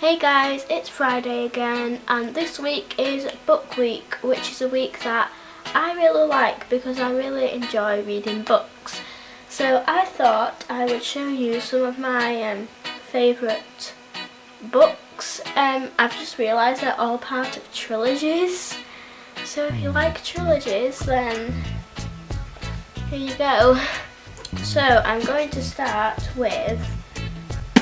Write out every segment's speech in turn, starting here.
Hey guys, it's Friday again, and this week is book week, which is a week that I really like because I really enjoy reading books. So I thought I would show you some of my favourite books. I've just realised they're all part of trilogies. So if you like trilogies, then here you go. So I'm going to start with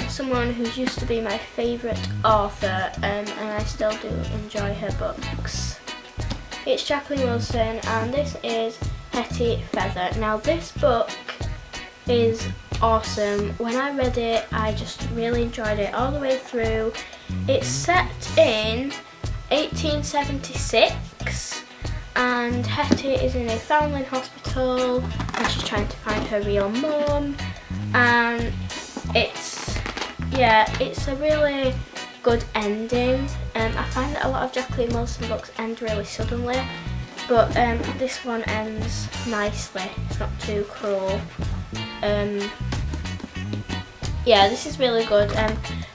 someone who used to be my favourite author, and I still do enjoy her books. It's Jacqueline Wilson, and this is Hetty Feather. Now this book is awesome. When I read it, I just really enjoyed it all the way through. It's set in 1876, and Hetty is in a foundling hospital, and she's trying to find her real mum, and it's a really good ending. I find that a lot of Jacqueline Wilson books end really suddenly, but this one ends nicely. It's not too cruel. This is really good.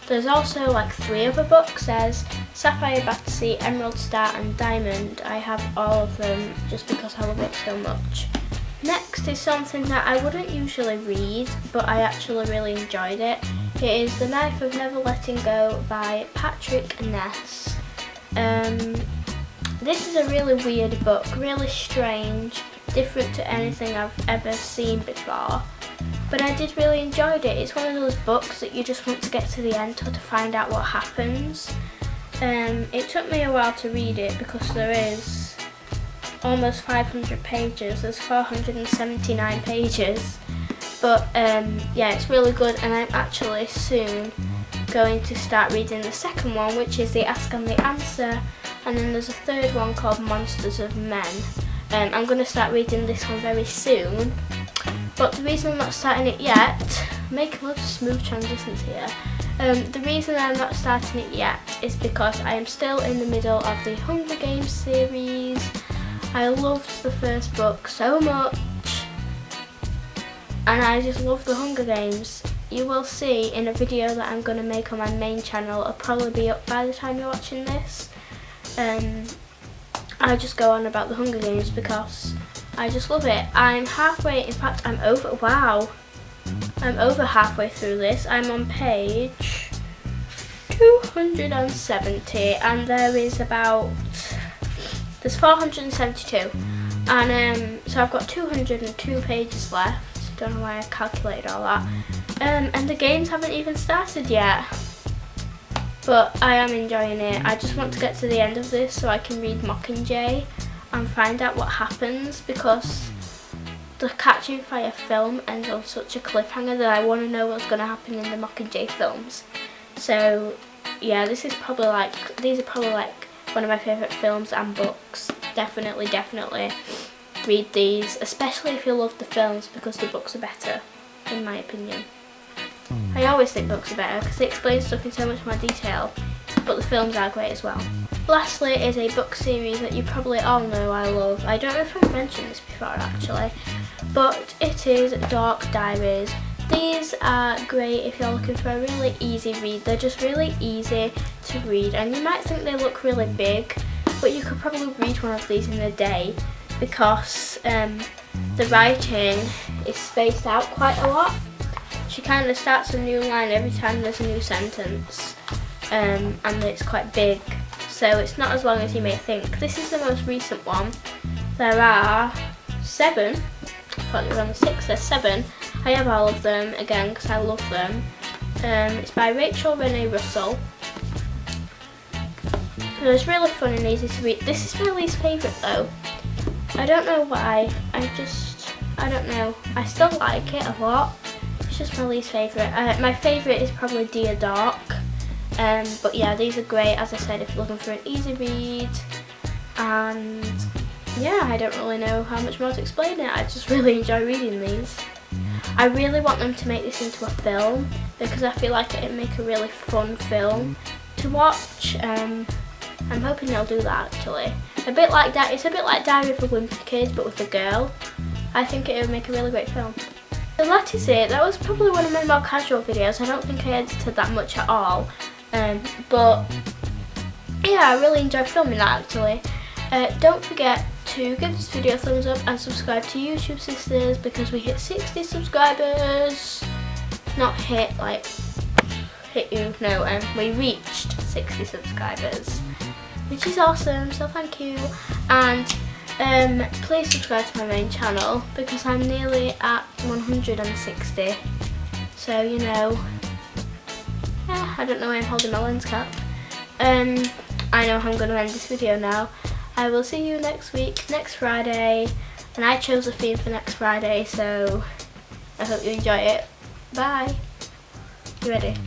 There's also like 3 other books. There's Sapphire, Battersea, Emerald Star and Diamond. I have all of them just because I love it so much. Next is something that I wouldn't usually read, but I actually really enjoyed it. It is The Knife of Never Letting Go by Patrick Ness. This is a really weird book, really strange, different to anything I've ever seen before. But I did really enjoy it. It's one of those books that you just want to get to the end to find out what happens. It took me a while to read it because there is almost 500 pages. There's 479 pages. But it's really good, and I'm actually soon going to start reading the second one, which is The Ask and the Answer, and then there's a third one called Monsters of Men. I'm going to start reading this one very soon, but the reason I'm not starting it yet, making lots of smooth transitions here, the reason I'm not starting it yet is because I am still in the middle of the Hunger Games series. I loved the first book so much, and I just love the Hunger Games. You will see in a video that I'm going to make on my main channel. It'll probably be up by the time you're watching this. I just go on about the Hunger Games because I just love it. I'm halfway, in fact I'm over halfway through this. I'm on page 270, and there's 472, and so I've got 202 pages left. Don't know why I calculated all that. And the games haven't even started yet. But I am enjoying it. I just want to get to the end of this so I can read Mockingjay and find out what happens, because the Catching Fire film ends on such a cliffhanger that I want to know what's going to happen in the Mockingjay films. So yeah, these are probably like one of my favourite films and books. Definitely read these, especially if you love the films, because the books are better, in my opinion. I always think books are better because they explain stuff in so much more detail, but the films are great as well. Lastly is a book series that you probably all know I love. I don't know if I've mentioned this before actually, but it is Dark Diaries. These are great if you're looking for a really easy read. They're just really easy to read, and you might think they look really big, but you could probably read one of these in a day, because the writing is spaced out quite a lot. She kind of starts a new line every time there's a new sentence, and it's quite big, so it's not as long as you may think. This is the most recent one. There are 7, I thought there were only 6, there's 7. I have all of them again because I love them. It's by Rachel Renee Russell. So it's really fun and easy to read. This is my least favourite though. I don't know why, I don't know. I still like it a lot. It's just my least favourite. My favourite is probably Dear Dark. But yeah, these are great, as I said, if you're looking for an easy read. And yeah, I don't really know how much more to explain it. I just really enjoy reading these. I really want them to make this into a film, because I feel like it'd make a really fun film to watch. I'm hoping they'll do that actually. It's a bit like Diary of a Wimpy Kid, but with a girl. I think it would make a really great film. So that is it. That was probably one of my more casual videos. I don't think I edited that much at all. But yeah, I really enjoyed filming that actually. Don't forget to give this video a thumbs up and subscribe to YouTube Sisters because we hit 60 subscribers. Not hit, like hit you, no, we reached 60 subscribers, which is awesome, so thank you. And please subscribe to my main channel because I'm nearly at 160. So, you know, I don't know why I'm holding my lens cap. I know how I'm going to end this video now. I will see you next week, next Friday, and I chose a theme for next Friday, so I hope you enjoy it. Bye. You ready?